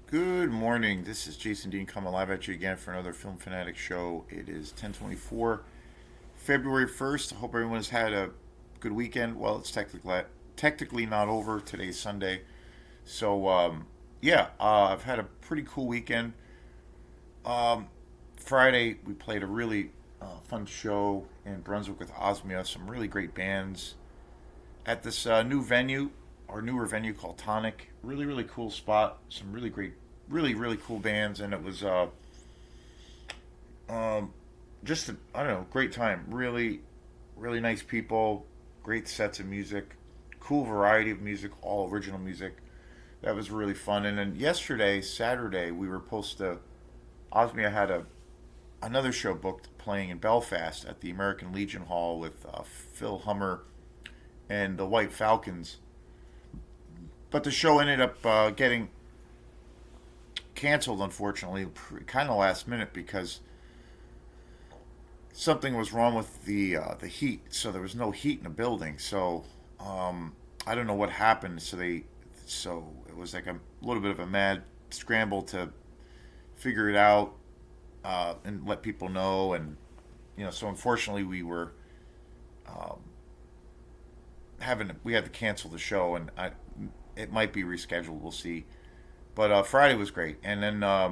Good morning. This is Jason Dean coming live at you again for another Film Fanatic show. It is 10/24, February 1st. I hope everyone has had a good weekend. Well, it's technically not over. Today's Sunday. I've had a pretty cool weekend. Um, Friday, we played a really fun show in Brunswick with Osmia. Some really great bands at this new venue, our newer venue called Tonic. Really, really cool spot. Some really great, really cool bands, and it was um, just I don't know, great time. Really, really nice people. Great sets of music. Cool variety of music, all original music. That was really fun. And then yesterday, Saturday, we were supposed to. Osmia had another show booked playing in Belfast at the American Legion Hall with Phil Hummer and the White Falcons. But the show ended up getting canceled, unfortunately, kind of last minute because something was wrong with the heat. So there was no heat in the building. So I don't know what happened. So it was like a little bit of a mad scramble to figure it out and let people know. And so unfortunately, um, we had to cancel the show, and it might be rescheduled. We'll see. But Friday was great, and then I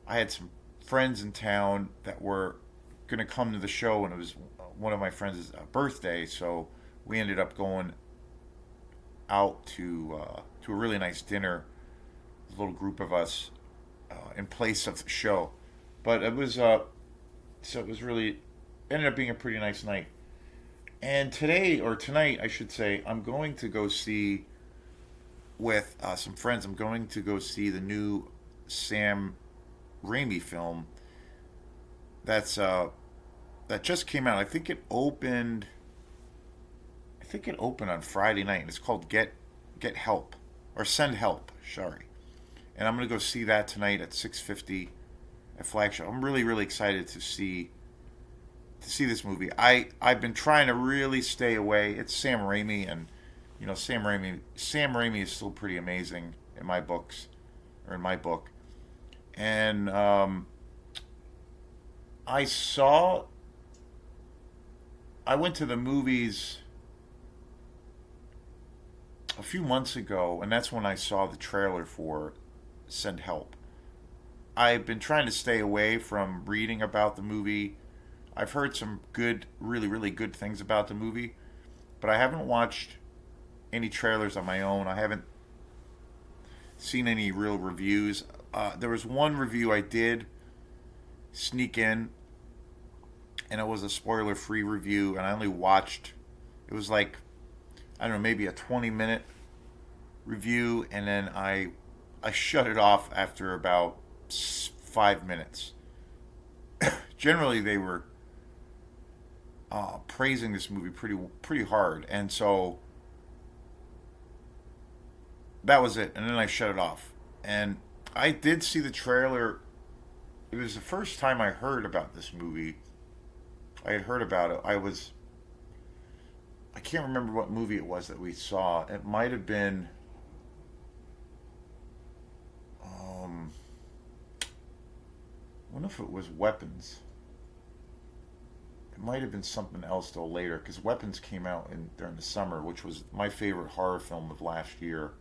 had some friends in town that were going to come to the show, and it was one of my friends' birthday, so we ended up going out to a really nice dinner, a little group of us, in place of the show. But it was really ended up being a pretty nice night. And today or tonight, I should say, I'm going to go see with some friends. I'm going to go see the new Sam Raimi film that just came out. I think it opened on Friday night, and it's called Get Help or Send Help. Sorry, and I'm gonna go see that tonight at 6:50 at Flagship. I'm really excited to see this movie. I've been trying to really stay away. It's Sam Raimi, and Sam Raimi is still pretty amazing in my books, or in my book. And I saw I went to the movies a few months ago, and that's when I saw the trailer for Send Help. I've been trying to stay away from reading about the movie. I've heard some good, really good things about the movie, but I haven't watched any trailers on my own. I haven't seen any real reviews. There was one review I did sneak in, and it was a spoiler-free review, and I only watched. It was like I don't know, maybe a 20-minute review, and then I shut it off after about 5 minutes. Generally, they were praising this movie pretty hard, and so that was it. And then I shut it off. And I did see the trailer. It was the first time I heard about this movie. I had heard about it. I can't remember what movie it was that we saw. It might have been um, I wonder if it was Weapons. It might have been something else though later because Weapons came out during the summer, which was my favorite horror film of last year.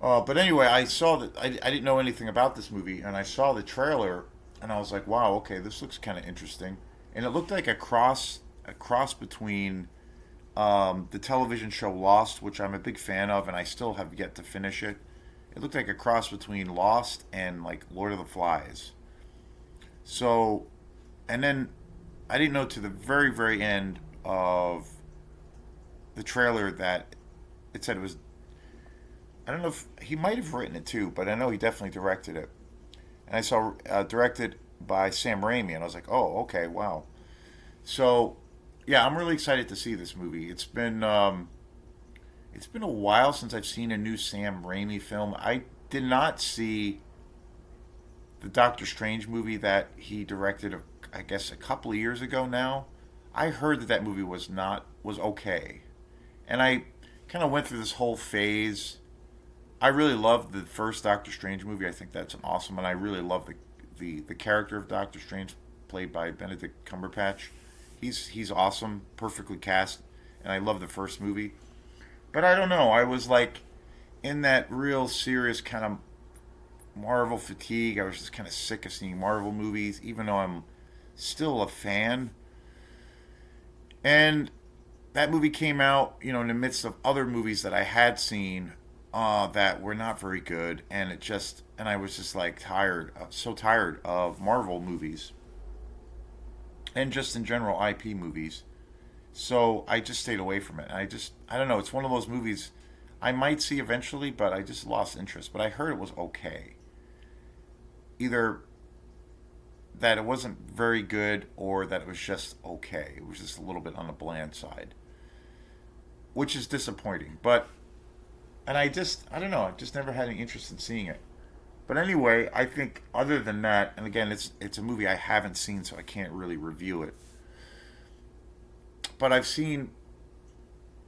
But anyway, I saw that I didn't know anything about this movie, and I saw the trailer, and I was like, "Wow, okay, this looks kind of interesting." And it looked like a cross between the television show Lost, which I'm a big fan of, and I still have yet to finish it. It looked like a cross between Lost and like Lord of the Flies. So, and then I didn't know to the very end of the trailer that it said it was. I don't know if he might have written it too, but I know he definitely directed it. And I saw directed by Sam Raimi, and I was like, oh, okay, wow. So, yeah, I'm really excited to see this movie. It's been a while since I've seen a new Sam Raimi film. I did not see the Doctor Strange movie that he directed, I guess, a couple of years ago now. I heard that movie was okay, and I kind of went through this whole phase I really love the first Doctor Strange movie. I think that's an awesome, and I really love the character of Doctor Strange, played by Benedict Cumberbatch. He's awesome, perfectly cast, and I love the first movie. But I don't know. I was like in that real serious kind of Marvel fatigue. I was just kind of sick of seeing Marvel movies, even though I'm still a fan. And that movie came out, in the midst of other movies that I had seen that were not very good, and I was just like tired, so tired of Marvel movies and just in general IP movies. So I just stayed away from it. I don't know. It's one of those movies I might see eventually, but I just lost interest. But I heard it was okay. Either that it wasn't very good or that it was just okay. It was just a little bit on the bland side, which is disappointing. And I don't know, I just never had any interest in seeing it. But anyway, I think other than that, and again, it's a movie I haven't seen, so I can't really review it. But I've seen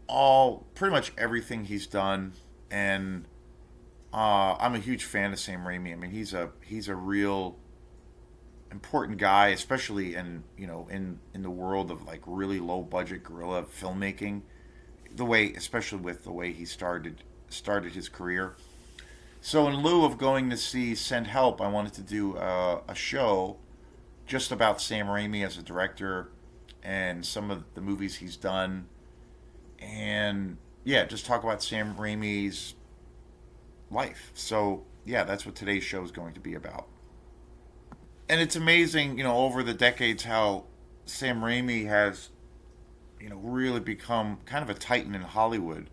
all pretty much everything he's done, and I'm a huge fan of Sam Raimi. I mean, he's a real important guy, especially in the world of like really low budget guerrilla filmmaking. Especially with the way he started his career. So in lieu of going to see Send Help, I wanted to do a show just about Sam Raimi as a director and some of the movies he's done, and yeah, just talk about Sam Raimi's life. So yeah, that's what today's show is going to be about. And it's amazing, over the decades how Sam Raimi has, really become kind of a titan in Hollywood.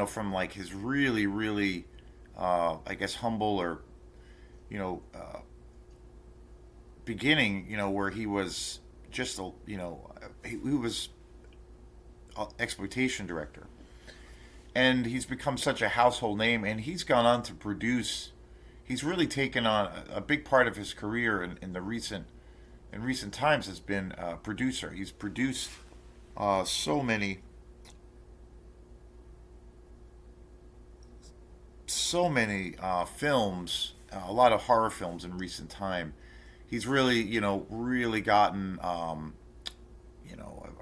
From like his really, really, I guess, humble or, you know, uh, beginning, where he was just he was an exploitation director. And he's become such a household name, and he's gone on to produce. He's really taken on a big part of his career in recent times has been a producer. He's produced so many films, a lot of horror films in recent time. He's really really gotten a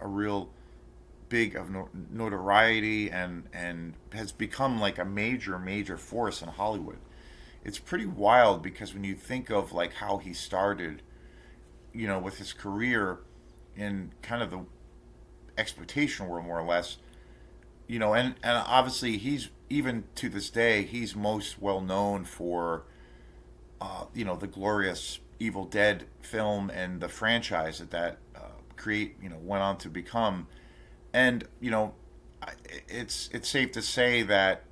real big of notoriety, and has become like a major force in Hollywood. It's pretty wild because when you think of like how he started, with his career in kind of the exploitation world, more or less, and obviously he's, even to this day, he's most well known for the glorious Evil Dead film and the franchise that create went on to become. And it's safe to say that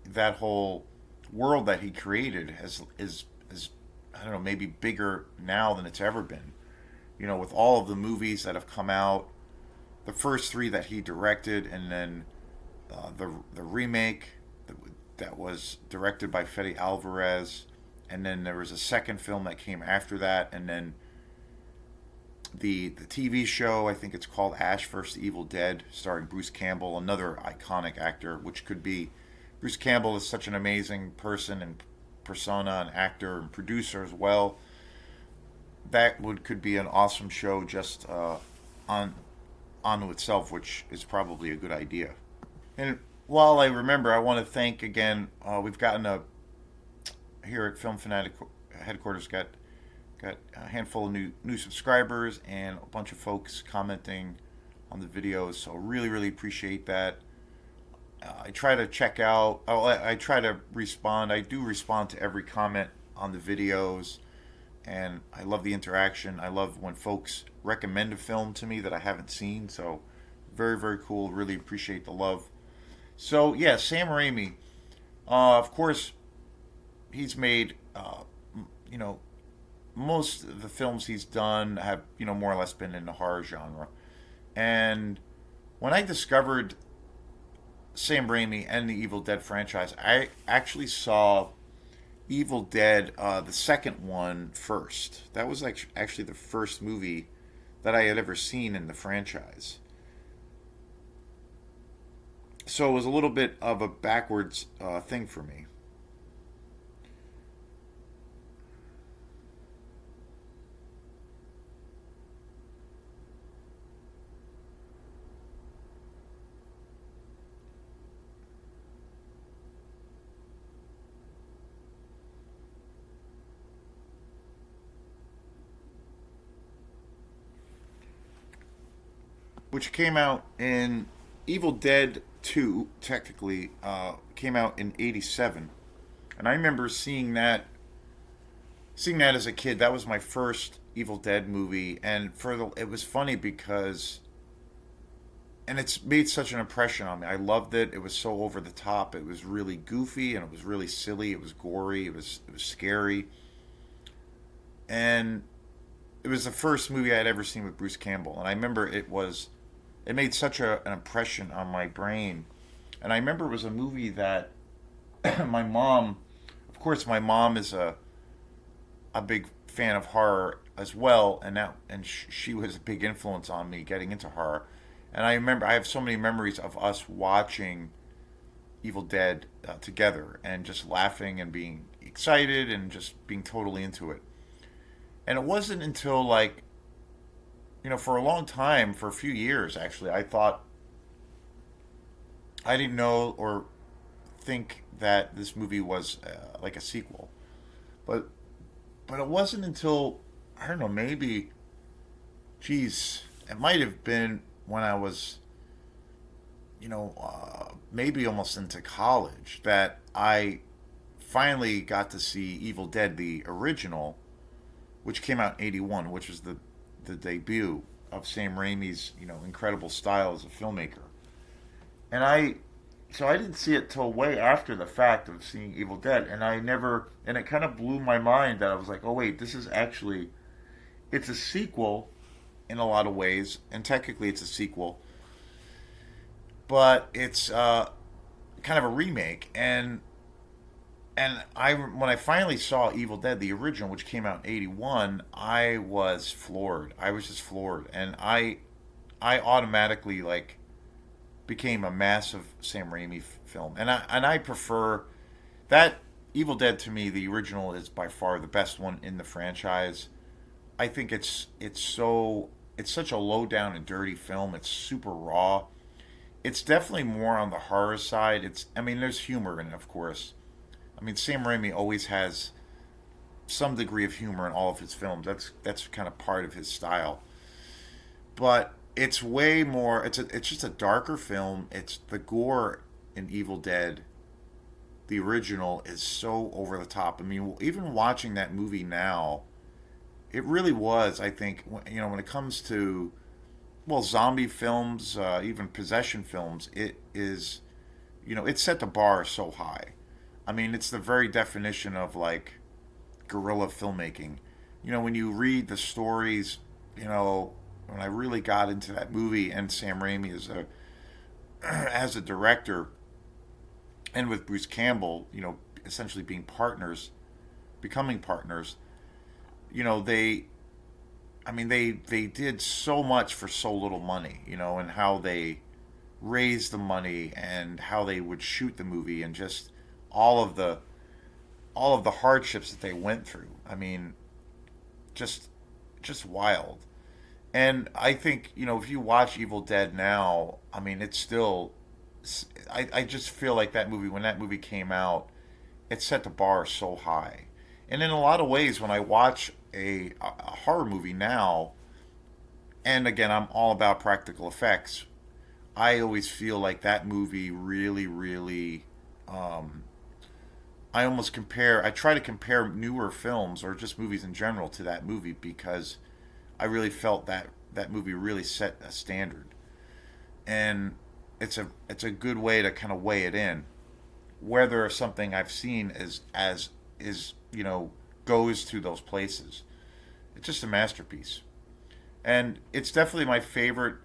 that whole world that he created is I don't know, maybe bigger now than it's ever been. With all of the movies that have come out, the first three that he directed, and then the remake that was directed by Fede Alvarez, and then there was a second film that came after that, and then the TV show, I think it's called Ash vs. Evil Dead, starring Bruce Campbell, another iconic actor, which could be Bruce Campbell is such an amazing person and persona and actor and producer as well. That would could be an awesome show just on onto itself, which is probably a good idea. And while I remember, I want to thank again. We've gotten a here at Film Fanatic headquarters got a handful of new subscribers and a bunch of folks commenting on the videos. So really appreciate that. I try to check out. Oh, I try to respond. I do respond to every comment on the videos, and I love the interaction. I love when folks recommend a film to me that I haven't seen. So very cool. Really appreciate the love. So yeah, Sam Raimi. Of course, he's made. You know, most of the films he's done have more or less been in the horror genre. And when I discovered Sam Raimi and the Evil Dead franchise, I actually saw Evil Dead, the second one, first. That was like actually the first movie that I had ever seen in the franchise. So it was a little bit of a backwards thing for me. which came out in Evil Dead 2, technically, came out in 87. And I remember seeing that as a kid. That was my first Evil Dead movie, and it was funny because and it's made such an impression on me. I loved it. It was so over the top. It was really goofy and it was really silly. It was gory. It was scary. And it was the first movie I had ever seen with Bruce Campbell. And I remember it made such an impression on my brain. And I remember it was a movie that my mom, of course, my mom is a big fan of horror as well, and she was a big influence on me getting into horror. And I remember I have so many memories of us watching Evil Dead together and just laughing and being excited and just being totally into it. And it wasn't until like for a long time, for a few years actually, I thought I didn't know or think that this movie was like a sequel, but it wasn't until I don't know, maybe, geez, it might have been when I was, maybe almost into college that I finally got to see Evil Dead, the original, which came out in '81, which was the debut of Sam Raimi's, incredible style as a filmmaker. And so I didn't see it till way after the fact of seeing Evil Dead, and it kind of blew my mind that I was like, oh wait, this is actually, it's a sequel in a lot of ways, and technically it's a sequel, but it's kind of a remake. And when I finally saw Evil Dead, the original, which came out in '81, I was floored. I was just floored, and I automatically like became a massive Sam Raimi film, and I prefer that. Evil Dead to me, the original is by far the best one in the franchise. I think it's such a low down and dirty film. It's super raw. It's definitely more on the horror side. There's humor in it, of course. Sam Raimi always has some degree of humor in all of his films. That's kind of part of his style. But it's way more. It's just a darker film. It's the gore in Evil Dead, the original, is so over the top. Even watching that movie now, it really was. I think when it comes to zombie films, even possession films, it is it set the bar so high. It's the very definition of like guerrilla filmmaking. When you read the stories, when I really got into that movie and Sam Raimi as a as a director, and with Bruce Campbell, essentially being partners, becoming partners, they, they did so much for so little money, and how they raised the money and how they would shoot the movie and just all of the all of the hardships that they went through. Just just wild. And I think, if you watch Evil Dead now, it's still. I just feel like that movie, when that movie came out, it set the bar so high. And in a lot of ways, when I watch a horror movie now, and again, I'm all about practical effects, I always feel like that movie really, really. I try to compare newer films or just movies in general to that movie because I really felt that that movie really set a standard, and it's a good way to kind of weigh it in, whether something I've seen is goes to those places. It's just a masterpiece, and it's definitely my favorite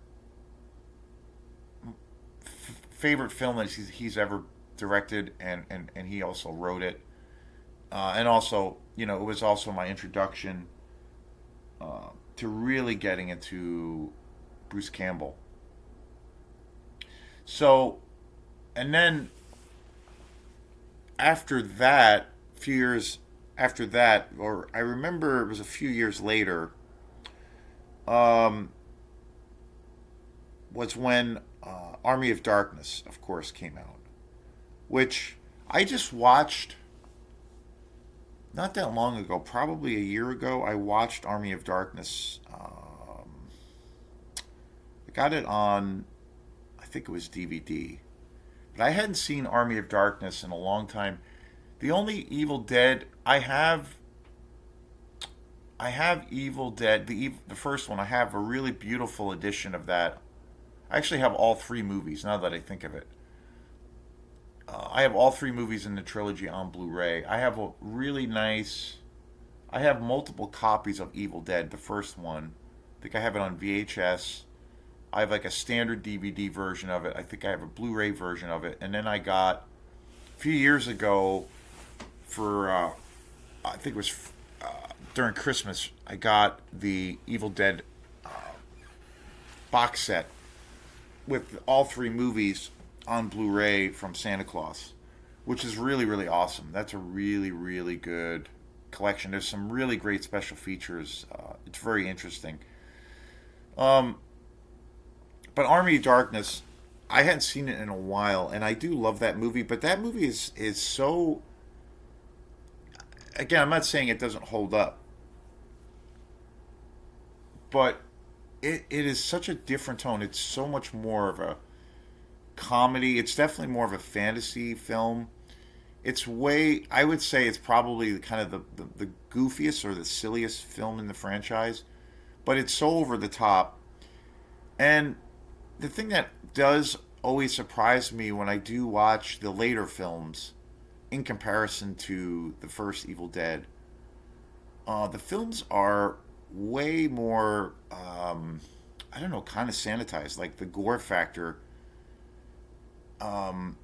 film that he's ever directed, and he also wrote it, and also it was also my introduction to really getting into Bruce Campbell. So, and then after that, few years after that, or I remember it was a few years later, um, was when Army of Darkness, of course, came out, which I just watched not that long ago, probably a year ago. I watched Army of Darkness, got it on, I think it was DVD. But I hadn't seen Army of Darkness in a long time. The only Evil Dead I have Evil Dead, the first one. I have a really beautiful edition of that. I actually have all three movies now that I think of it. I have all three movies in the trilogy on Blu-ray. I have a really nice. I have multiple copies of Evil Dead, the first one. I think I have it on VHS. I have like a standard DVD version of it. I think I have a Blu-ray version of it, and then I got a few years ago for I think it was during Christmas. I got the Evil Dead box set with all three movies on Blu-ray from Santa Claus, which is really really awesome. That's a really really good collection. There's some really great special features. It's very interesting. Um, but Army of Darkness, I hadn't seen it in a while, and I do love that movie. But that movie is so. Again, I'm not saying it doesn't hold up, but it is such a different tone. It's so much more of a comedy. It's definitely more of a fantasy film. It's way. I would say it's probably kind of the goofiest or the silliest film in the franchise, but it's so over the top. And the thing that does always surprise me when I do watch the later films in comparison to the first Evil Dead, the films are way more, I don't know, kind of sanitized. Like the gore factor um,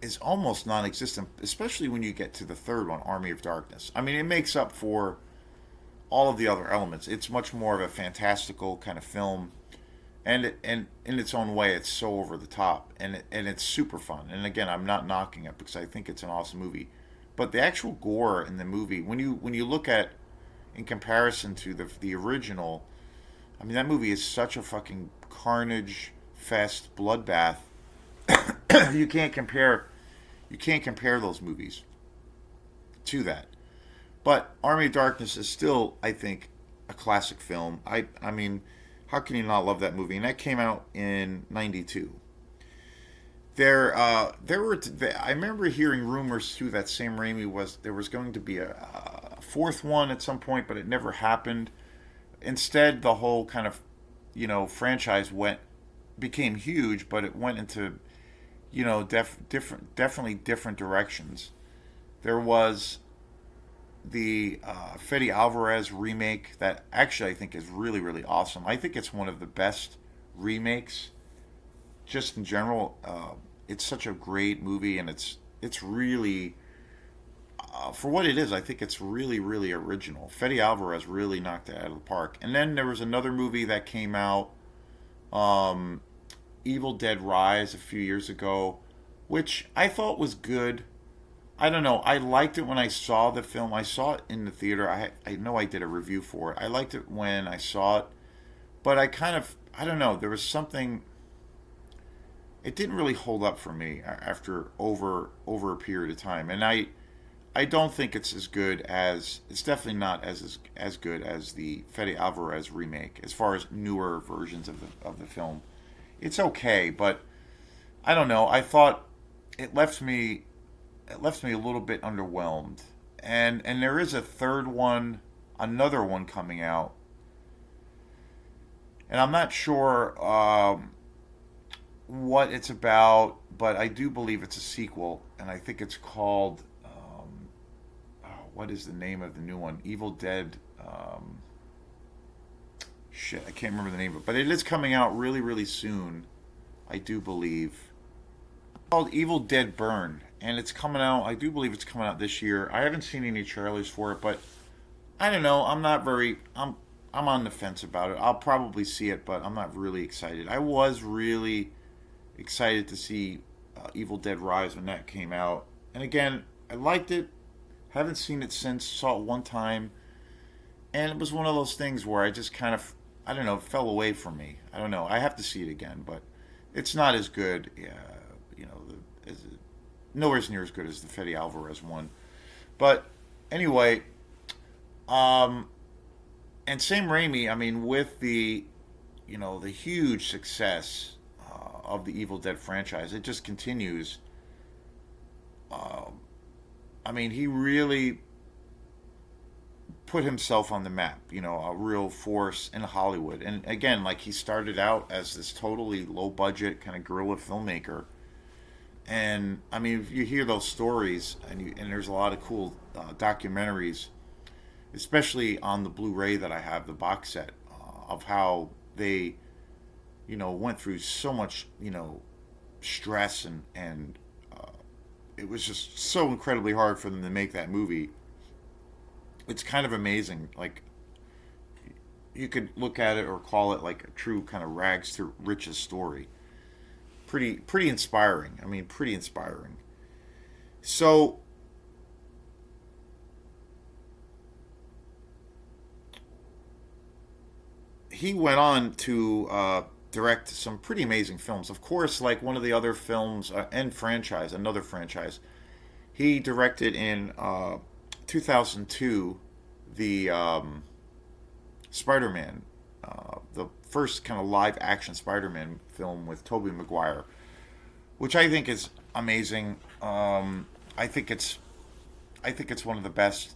is almost non existent, especially when you get to the third one, Army of Darkness. I mean, it makes up for all of the other elements. It's much more of a fantastical kind of film, and in its own way, it's so over the top, and it's super fun. And again, I'm not knocking it because I think it's an awesome movie, but the actual gore in the movie, when you look at in comparison to the original, I mean that movie is such a fucking carnage fest bloodbath. you can't compare you can't compare those movies to that. But Army of Darkness is still, I think, a classic film. I mean, how can you not love that movie? And that came out in '92. There were. I remember hearing rumors too that Sam Raimi there was going to be a fourth one at some point, but it never happened. Instead, the whole kind of, franchise became huge, but it went into, definitely different directions. There was the Fede Alvarez remake that actually I think is really really awesome. I think it's one of the best remakes just in general. It's such a great movie, and it's really for what it is. I think it's really really original. Fede Alvarez really knocked it out of the park. And then there was another movie that came out, um, Evil Dead Rise, a few years ago, which I thought was good. I don't know. I liked it when I saw the film. I saw it in the theater. I know I did a review for it. I liked it when I saw it, but I don't know. There was something. It didn't really hold up for me after over a period of time, and I don't think it's as good as it's definitely not as good as the Fede Alvarez remake as far as newer versions of the film. It's okay, but I don't know. I thought it left me it left me a little bit underwhelmed. And there is a third one, another one coming out, and I'm not sure what it's about, but I do believe it's a sequel, and I think it's called. What is the name of the new one? Evil Dead. Shit, I can't remember the name of it, but it is coming out really, really soon. I do believe. It's called Evil Dead Burn, and it's coming out. I do believe it's coming out this year. I haven't seen any trailers for it, but I don't know. I'm not very. I'm on the fence about it. I'll probably see it, but I'm not really excited. I was really excited to see Evil Dead Rise when that came out, and again, I liked it. Haven't seen it since. Saw it one time, and it was one of those things where I just kind of, I don't know, it fell away from me. I don't know. I have to see it again, but it's not as good. As nowhere near as good as the Fede Alvarez one. But anyway, and Sam Raimi. I mean, with the the huge success of the Evil Dead franchise. It just continues. I mean, he really put himself on the map, a real force in Hollywood. And again, like he started out as this totally low budget kind of guerrilla filmmaker. And I mean, if you hear those stories, and there's a lot of cool documentaries, especially on the Blu-ray that I have, the box set, of how they, went through so much, stress and it was just so incredibly hard for them to make that movie. It's kind of amazing. Like you could look at it or call it like a true kind of rags to riches story. Pretty inspiring. I mean, pretty inspiring. So he went on to direct some pretty amazing films. Of course, like one of the other films and franchise, another franchise, he directed in 2002 the Spider-Man, the first kind of live action Spider-Man film with Tobey Maguire, which I think is amazing. I think it's I think it's one of the best.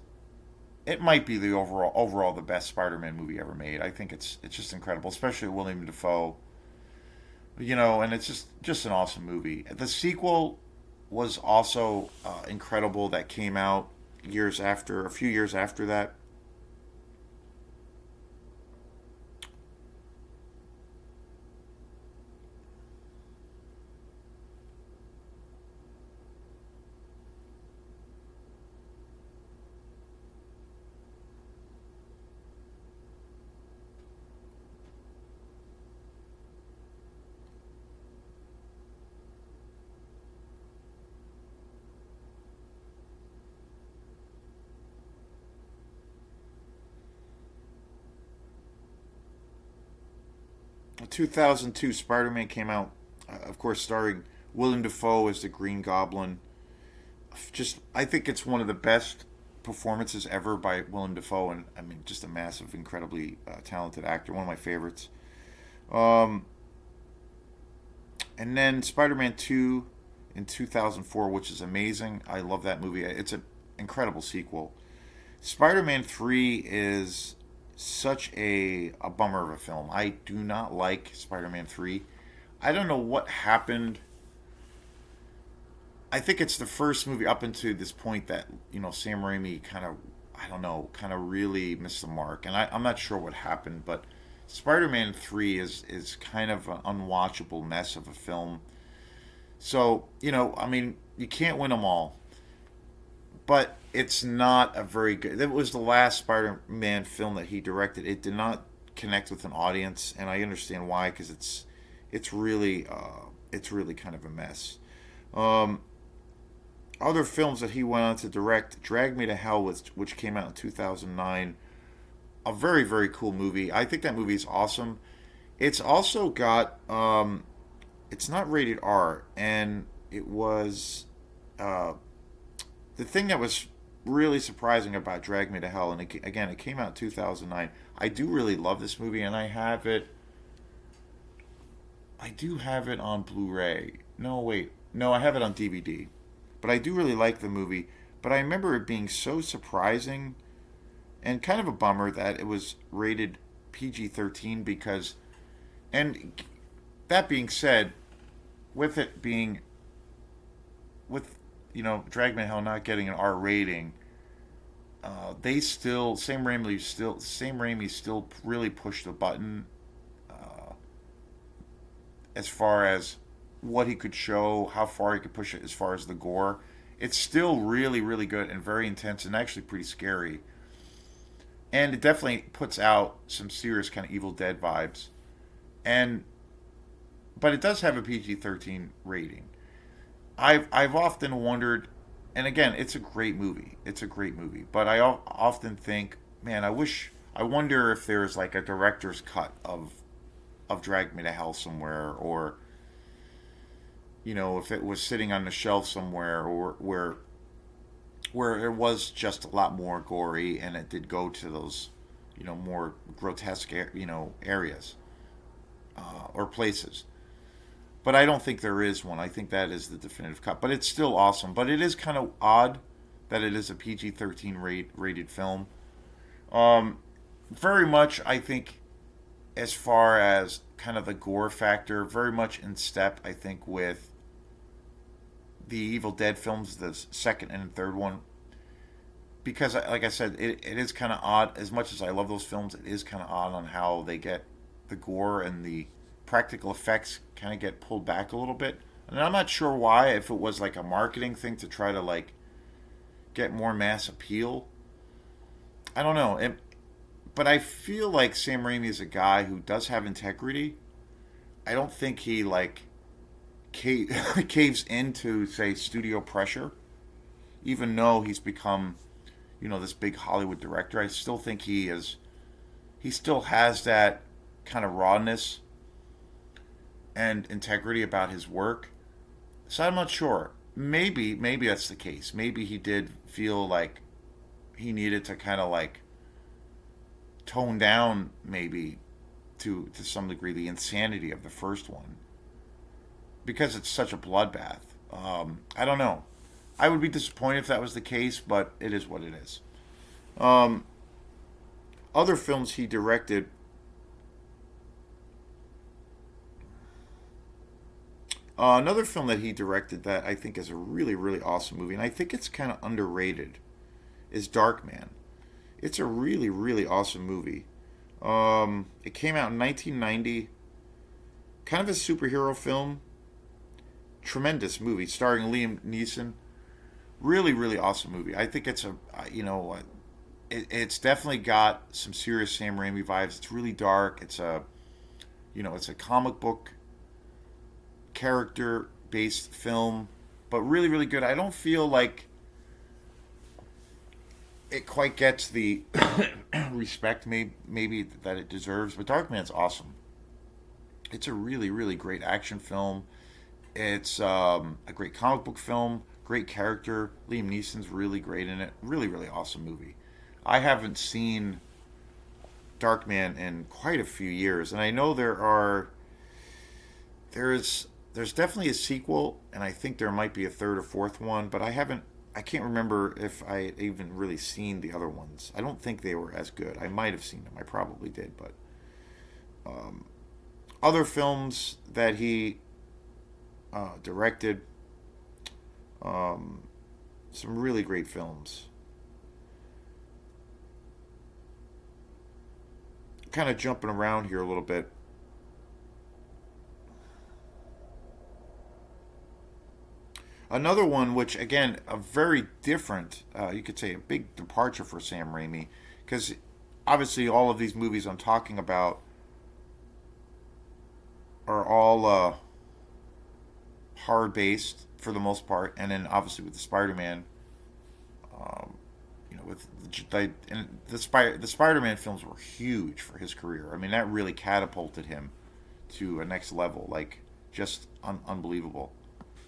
It might be the overall the best Spider-Man movie ever made. I think it's just incredible, especially William Dafoe. And it's just an awesome movie. The sequel was also incredible. That came out a few years after that. 2002 Spider-Man came out, of course, starring William Dafoe as the Green Goblin. Just, I think it's one of the best performances ever by Willem Dafoe, and I mean, just a massive, incredibly talented actor. One of my favorites. Um, and then Spider-Man 2 in 2004, which is amazing. I love that movie. It's an incredible sequel. Spider-Man 3 is such a bummer of a film. I do not like Spider-Man 3. I don't know what happened. I think it's the first movie up until this point that, Sam Raimi kind of, I don't know, kind of really missed the mark. And I'm not sure what happened, but Spider-Man 3 is kind of an unwatchable mess of a film. So, I mean, you can't win them all. But it's not a very good. It was the last Spider-Man film that he directed. It did not connect with an audience, and I understand why, because it's really kind of a mess. Um, Other films that he went on to direct: Drag Me to Hell, which came out in 2009. A very very cool movie. I think that movie is awesome. It's also got it's not rated R, and it was uh, the thing that was really surprising about Drag Me to Hell, and again, it came out in 2009. I do really love this movie, and I have it. I do have it on Blu-ray. No, wait, no, I have it on DVD. But I do really like the movie. But I remember it being so surprising and kind of a bummer that it was rated PG-13 because, and that being said, with it being with Drag Me to Hell not getting an R rating, they still Same Raimi still really pushed the button uh, as far as what he could show, how far he could push it as far as the gore. It's still really really good and very intense and actually pretty scary, and it definitely puts out some serious kind of Evil Dead vibes. And but it does have a PG-13 rating. I've often wondered, and again, it's a great movie. It's a great movie, but often think, man, I wonder if there's like a director's cut of Drag Me to Hell somewhere, or if it was sitting on the shelf somewhere, or where it was just a lot more gory and it did go to those more grotesque areas. or places. But I don't think there is one. I think that is the definitive cut. But it's still awesome. But it is kind of odd that it is a PG-13 rated film. Um, Very much, I think, as far as kind of the gore factor, very much in step, I think, with the Evil Dead films, the second and third one. Because, like I said, it is kind of odd. As much as I love those films, it is kind of odd on how they get the gore and the practical effects kind of get pulled back a little bit. And I'm not sure why, if it was like a marketing thing to try to like get more mass appeal. I don't know. But I feel like Sam Raimi is a guy who does have integrity. I don't think he like caves into, say, studio pressure, even though he's become, this big Hollywood director. I still think he still has that kind of rawness and integrity about his work. So I'm not sure. Maybe that's the case. Maybe he did feel like he needed to kind of like tone down, maybe to some degree, the insanity of the first one, because it's such a bloodbath. I don't know. I would be disappointed if that was the case, but it is what it is. Um, Other films he directed. Another film that he directed that I think is a really, really awesome movie, and I think it's kind of underrated, is Darkman. It's a really, really awesome movie. It came out in 1990. Kind of a superhero film. Tremendous movie starring Liam Neeson. Really, really awesome movie. I think it's definitely got some serious Sam Raimi vibes. It's really dark. It's a comic book character based film, but really, really good. I don't feel like it quite gets the respect maybe that it deserves, but Darkman's awesome. It's a really, really great action film. It's a great comic book film, great character. Liam Neeson's really great in it. Really, really awesome movie. I haven't seen Darkman in quite a few years, and I know there's definitely a sequel, and I think there might be a third or fourth one, but I can't remember if I had even really seen the other ones. I don't think they were as good. I might have seen them. I probably did, but um, other films that he directed, um, some really great films. Kind of jumping around here a little bit. Another one, which again, a very different, you could say a big departure for Sam Raimi, because obviously all of these movies I'm talking about are all horror based for the most part, and then obviously with the Spider-Man, um, with the Spider-Man films were huge for his career. I mean, that really catapulted him to a next level, like just unbelievable.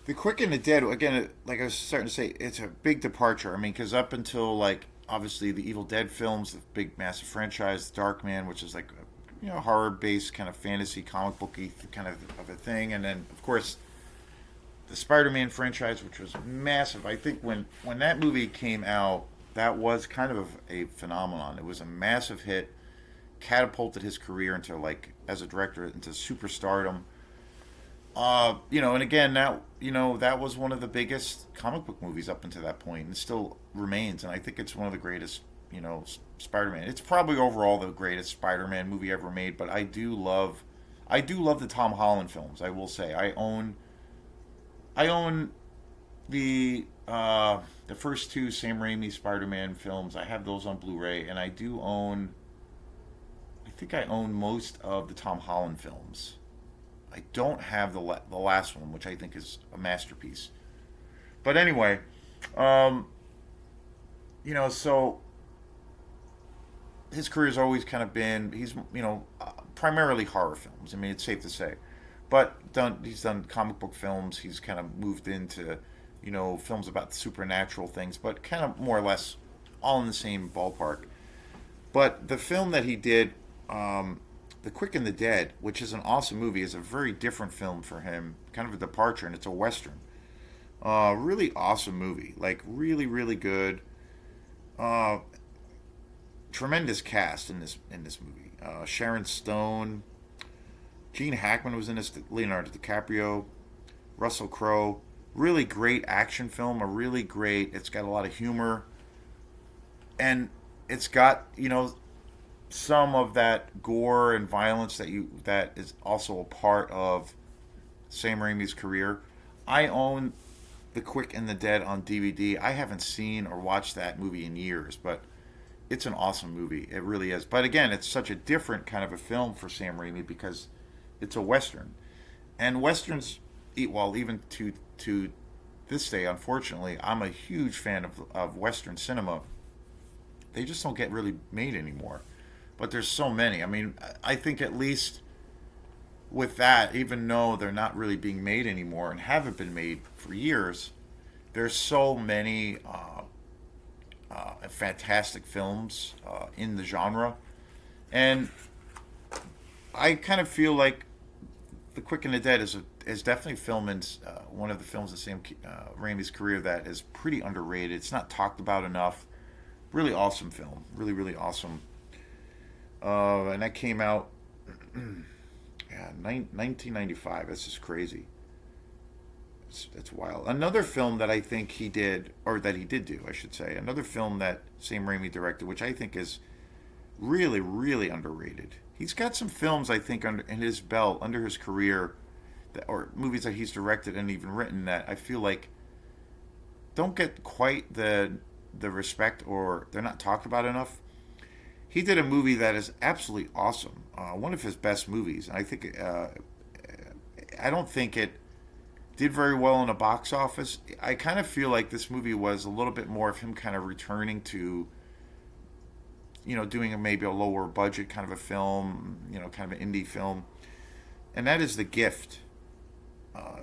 The Quick and the Dead, again, like I was starting to say, it's a big departure. I mean, because up until like obviously the Evil Dead films, the big massive franchise, Darkman, which is like a horror based kind of fantasy comic booky kind of a thing, and then of course the Spider-Man franchise, which was massive. I think when that movie came out, that was kind of a phenomenon. It was a massive hit, catapulted his career into like as a director into superstardom. And again, that was one of the biggest comic book movies up until that point, and it still remains. And I think it's one of the greatest, Spider-Man. It's probably overall the greatest Spider-Man movie ever made. But I do love the Tom Holland films. I will say, I own the first two Sam Raimi Spider-Man films. I have those on Blu-ray, and I think I own most of the Tom Holland films. I don't have the last one, which I think is a masterpiece. But anyway, um, so his career's always kind of been primarily horror films. I mean, it's safe to say, but he's done comic book films. He's kind of moved into films about supernatural things, but kind of more or less all in the same ballpark. But the film that he did, The Quick and the Dead, which is an awesome movie, is a very different film for him, kind of a departure, and it's a western. Really awesome movie, like really really good. Uh, Tremendous cast in this movie. Sharon Stone, Gene Hackman was in this. Leonardo DiCaprio, Russell Crowe. Really great action film. A really great. It's got a lot of humor, and it's got some of that gore and violence that is also a part of Sam Raimi's career. I own The Quick and the Dead on DVD. I haven't seen or watched that movie in years, but it's an awesome movie. It really is. But again, it's such a different kind of a film for Sam Raimi because it's a western, and westerns, well, even to this day, unfortunately, I'm a huge fan of western cinema. They just don't get really made anymore. But there's so many. I mean, I think at least with that, even though they're not really being made anymore and haven't been made for years, there's so many fantastic films in the genre, and I kind of feel like The Quick and the Dead is definitely film in one of the films of Sam Raimi's career that is pretty underrated. It's not talked about enough. Really awesome film. Really really awesome. And that came out, yeah, 1995. That's just crazy. It's wild. Another film that I think he did, or that he did do, I should say, another film that Sam Raimi directed, which I think is really, really underrated. He's got some films, I think, in his belt, under his career, or movies that he's directed and even written that I feel like don't get quite the respect, or they're not talked about enough. He did a movie that is absolutely awesome. One of his best movies. I think I don't think it did very well in the box office. I kind of feel like this movie was a little bit more of him kind of returning to, doing maybe a lower budget kind of a film, kind of an indie film, and that is The Gift. Uh,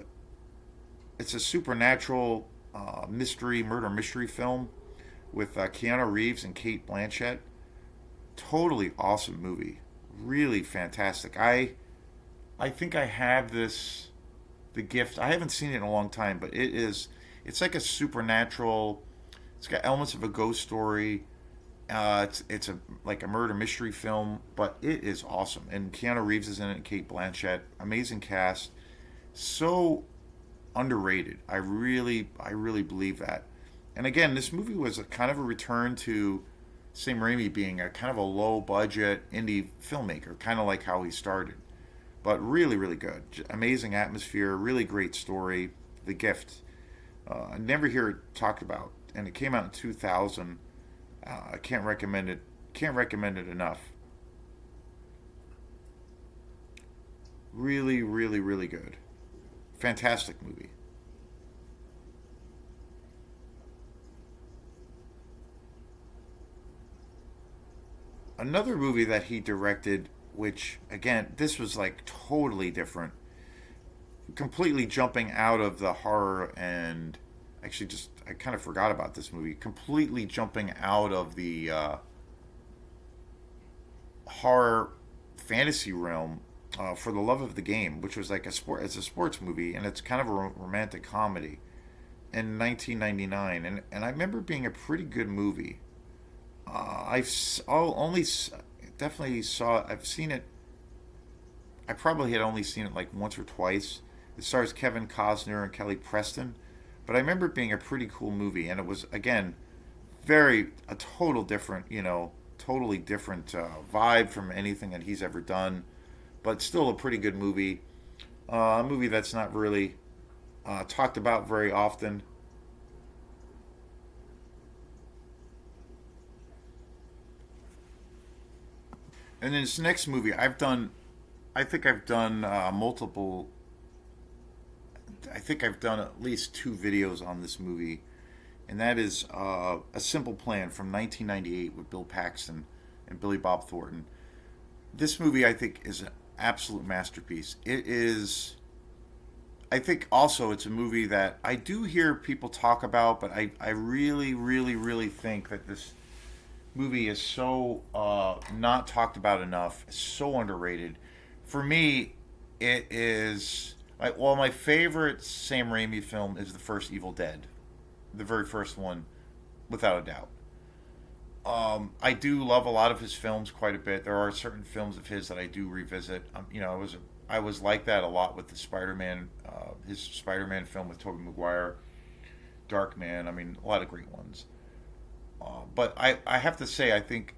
it's a supernatural murder mystery film with Keanu Reeves and Kate Blanchett. Totally awesome movie, really fantastic. I think I have this, The Gift. I haven't seen it in a long time, but it's like a supernatural. It's got elements of a ghost story. It's a like a murder mystery film, but it is awesome. And Keanu Reeves is in it, and Kate Blanchett, amazing cast, so underrated. I really believe that. And again, this movie was a kind of a return to Sam Raimi being a kind of a low budget indie filmmaker, kind of like how he started. But really, really good. Amazing atmosphere, really great story. The Gift. I never hear it talked about, and it came out in 2000. I can't recommend it. Can't recommend it enough. Really, really, really good. Fantastic movie. Another movie that he directed, which again, this was like totally different, completely jumping out of the horror, and actually just I kind of forgot about this movie. Completely jumping out of the horror fantasy realm, for the love of the game, which was like a sport. It's a sports movie, and it's kind of a romantic comedy in 1999, and I remember it being a pretty good movie. Only definitely saw. I've seen it. I probably had only seen it like once or twice. It stars Kevin Costner and Kelly Preston, but I remember it being a pretty cool movie, and it was again very a total different, totally different vibe from anything that he's ever done, but still a pretty good movie. A movie that's not really talked about very often. And then this next movie, I think I've done multiple. I think I've done at least two videos on this movie, and that is A Simple Plan from 1998 with Bill Paxton and Billy Bob Thornton. This movie, I think, is an absolute masterpiece. It is. I think also it's a movie that I do hear people talk about, but I really, really, really think that movie is so not talked about enough. It's so underrated. For me, it is. Well, my favorite Sam Raimi film is the first Evil Dead, the very first one, without a doubt. I do love a lot of his films quite a bit. There are certain films of his that I do revisit. I was like that a lot with the Spider-Man, his Spider-Man film with Tobey Maguire, Dark Man. I mean, a lot of great ones. But I have to say, I think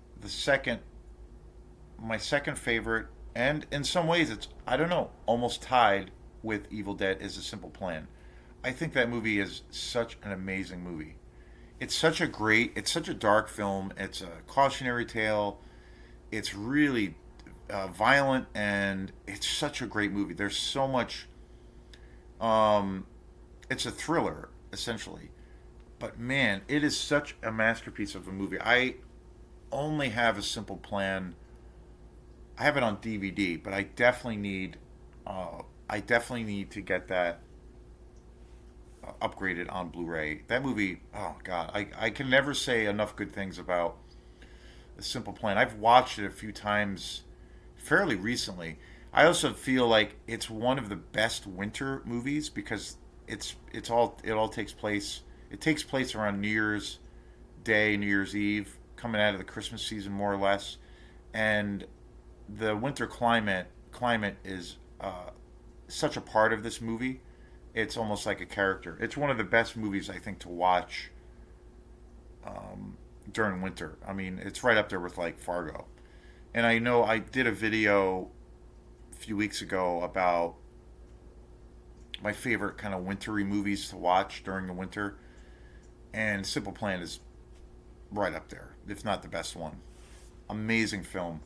my second favorite, and in some ways it's, I don't know, almost tied with Evil Dead, is A Simple Plan. I think that movie is such an amazing movie. It's such a dark film. It's a cautionary tale. It's really violent, and it's such a great movie. There's so much. Um, it's a thriller essentially, but man, it is such a masterpiece of a movie. I only have A Simple Plan. I have it on DVD, but I definitely need to get that upgraded on Blu-ray. That movie, oh god, I can never say enough good things about A Simple Plan. I've watched it a few times fairly recently. I also feel like it's one of the best winter movies because it all takes place. It takes place around New Year's Day, New Year's Eve, coming out of the Christmas season more or less, and the winter climate is such a part of this movie. It's almost like a character. It's one of the best movies I think to watch during winter. I mean, it's right up there with like Fargo. And I know I did a video a few weeks ago about my favorite kind of wintry movies to watch during the winter, and Simple Plan is right up there, if not the best one. Amazing film.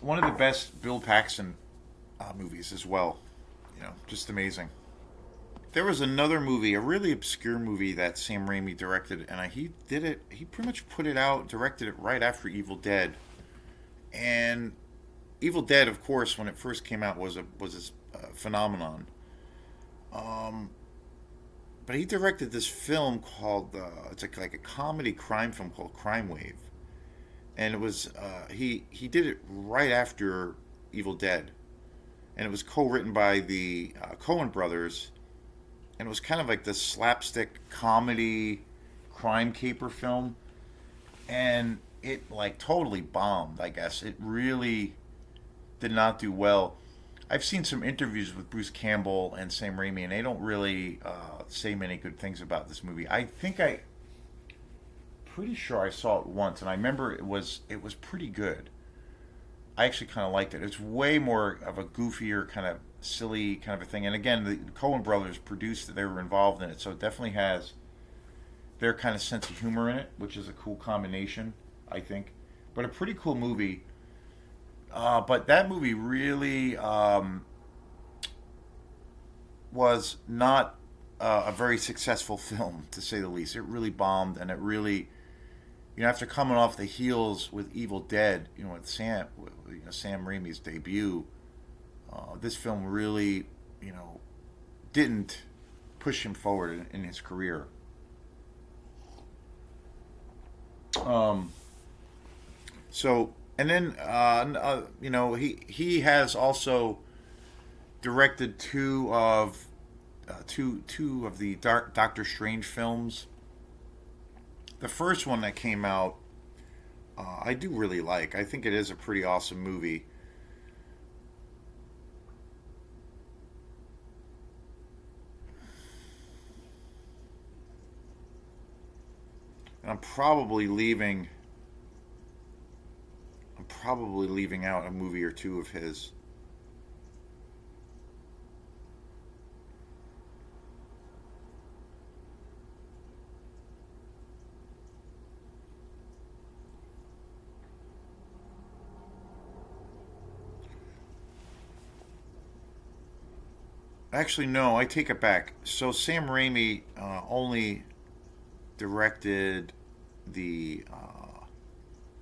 One of the best Bill Paxton movies as well. Just amazing. There was another movie, a really obscure movie that Sam Raimi directed, and he did it. He pretty much put it out, directed it right after Evil Dead. And Evil Dead, of course, when it first came out, was a phenomenon. Um, but he directed this film called it's like a comedy crime film called Crime Wave, and it was he did it right after Evil Dead, and it was co-written by the Coen brothers, and it was kind of like this slapstick comedy crime caper film, and it like totally bombed. I guess it really did not do well. I've seen some interviews with Bruce Campbell and Sam Raimi, and they don't really say many good things about this movie. Pretty sure I saw it once, and I remember it was pretty good. I actually kind of liked it. It's way more of a goofier, kind of silly kind of a thing. And again, the Coen brothers produced it; they were involved in it, so it definitely has their kind of sense of humor in it, which is a cool combination, I think. But a pretty cool movie. But that movie really was not a very successful film, to say the least. It really bombed, and it really, after coming off the heels with Evil Dead, with Sam Raimi's debut, this film really, didn't push him forward in his career. Um, so, and then, he has also directed two of the Doctor Strange films. The first one that came out, I do really like. I think it is a pretty awesome movie. And I'm probably leaving out a movie or two of his. Actually, no, I take it back. So Sam Raimi only directed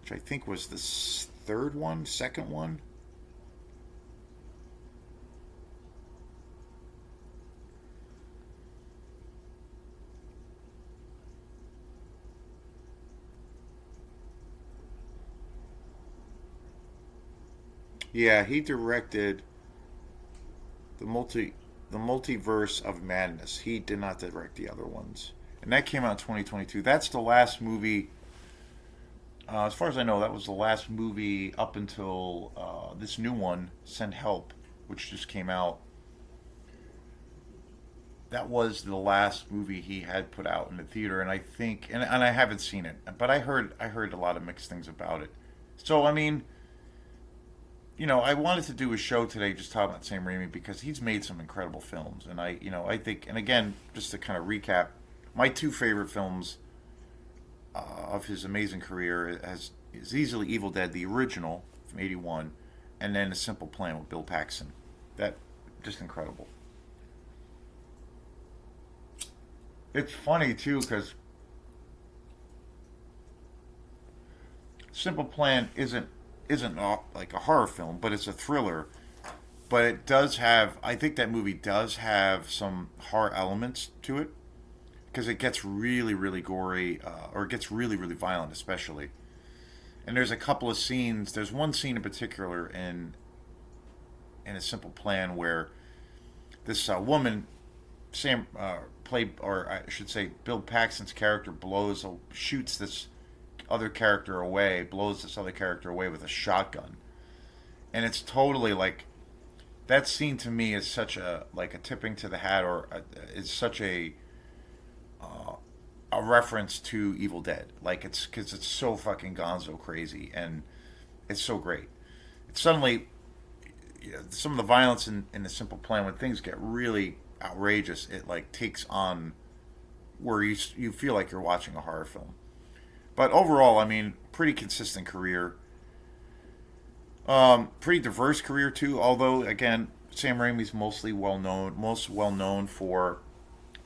which I think was the third one, second one. Yeah, he directed the multiverse of madness. He did not direct the other ones, and that came out in 2022. That's the last movie. As far as I know, that was the last movie up until this new one, Send Help, which just came out. That was the last movie he had put out in the theater, and I think, and I haven't seen it, but I heard a lot of mixed things about it. So I mean, I wanted to do a show today just talking about Sam Raimi because he's made some incredible films, and I think, and again, just to kind of recap, my two favorite films of his amazing career is easily Evil Dead, the original from '81, and then A Simple Plan with Bill Paxton. That just incredible. It's funny too because Simple Plan isn't like a horror film, but it's a thriller. But it does have, I think that movie does have some horror elements to it because it gets really, really gory, or it gets really, really violent, especially. And there's a couple of scenes. There's one scene in particular in A Simple Plan where this woman, Sam, played, or I should say, Bill Paxton's character shoots this other character away, blows this other character away with a shotgun, and it's totally like that scene to me is such a tipping to the hat, or is such a reference to Evil Dead. Like it's because it's so fucking gonzo crazy, and it's so great. It's suddenly, some of the violence in the Simple Plan when things get really outrageous, it like takes on where you feel like you're watching a horror film. But overall, I mean, pretty consistent career. Pretty diverse career too. Although again, Sam Raimi's most well known for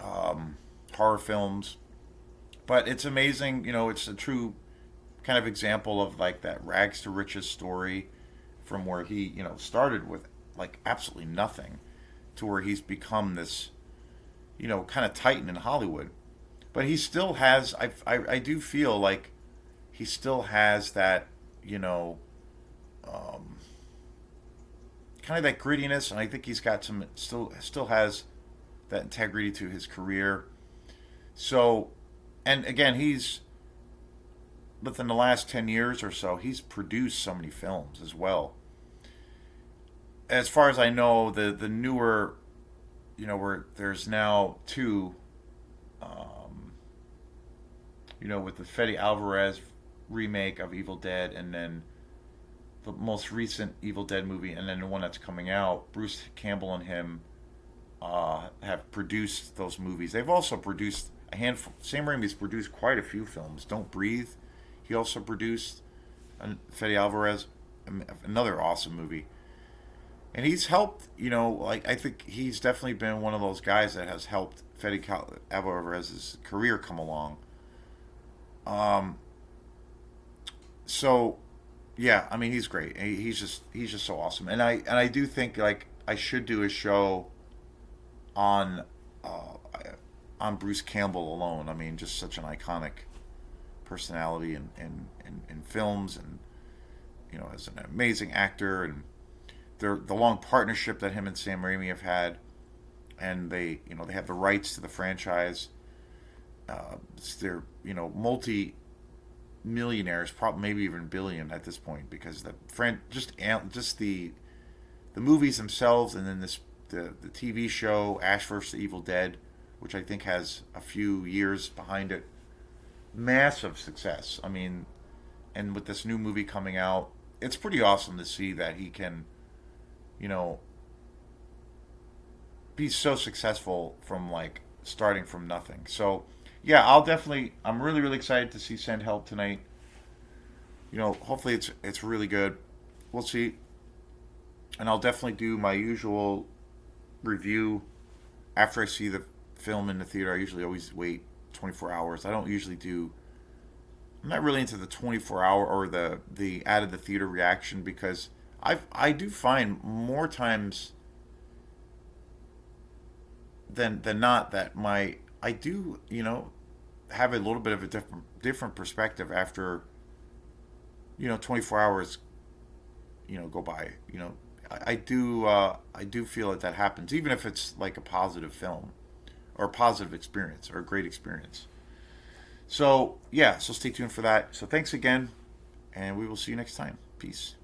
horror films. But it's amazing, it's a true kind of example of like that rags to riches story from where he, started with like absolutely nothing to where he's become this, kind of titan in Hollywood. But he still has, I do feel like he still has that, you know, um, kind of that grittiness, and I think he's got some, still has that integrity to his career. So, and again, he's within the last 10 years or so, he's produced so many films as well. As far as I know, the newer, where there's now two, um, with the Fede Alvarez remake of Evil Dead, and then the most recent Evil Dead movie, and then the one that's coming out. Bruce Campbell and him have produced those movies. They've also produced a handful. Sam Raimi's produced quite a few films. Don't Breathe. He also produced Fede Alvarez, another awesome movie. And he's helped, like I think he's definitely been one of those guys that has helped Fede Alvarez's career come along. Um, so yeah, I mean he's great. He's just so awesome. And I do think like I should do a show on uh, on Bruce Campbell alone. I mean, just such an iconic personality in films, and as an amazing actor, and the long partnership that him and Sam Raimi have had, and they have the rights to the franchise. They're multi millionaires, probably maybe even billion at this point, because just the movies themselves, and then the TV show Ash vs. the Evil Dead, which I think has a few years behind it, massive success. I mean, and with this new movie coming out, it's pretty awesome to see that he can, you know, be so successful from like starting from nothing. So, yeah, I'm really really excited to see Send Help tonight. Hopefully it's really good. We'll see, and I'll definitely do my usual review after I see the film in the theater. I usually always wait 24 hours. I don't usually do. I'm not really into the 24-hour or the out of the theater reaction, because I do find more times than not that I do have a little bit of a different perspective after 24 hours go by. I do feel that happens, even if it's like a positive film or a positive experience or a great experience. So yeah, so stay tuned for that. So thanks again, and we will see you next time. Peace.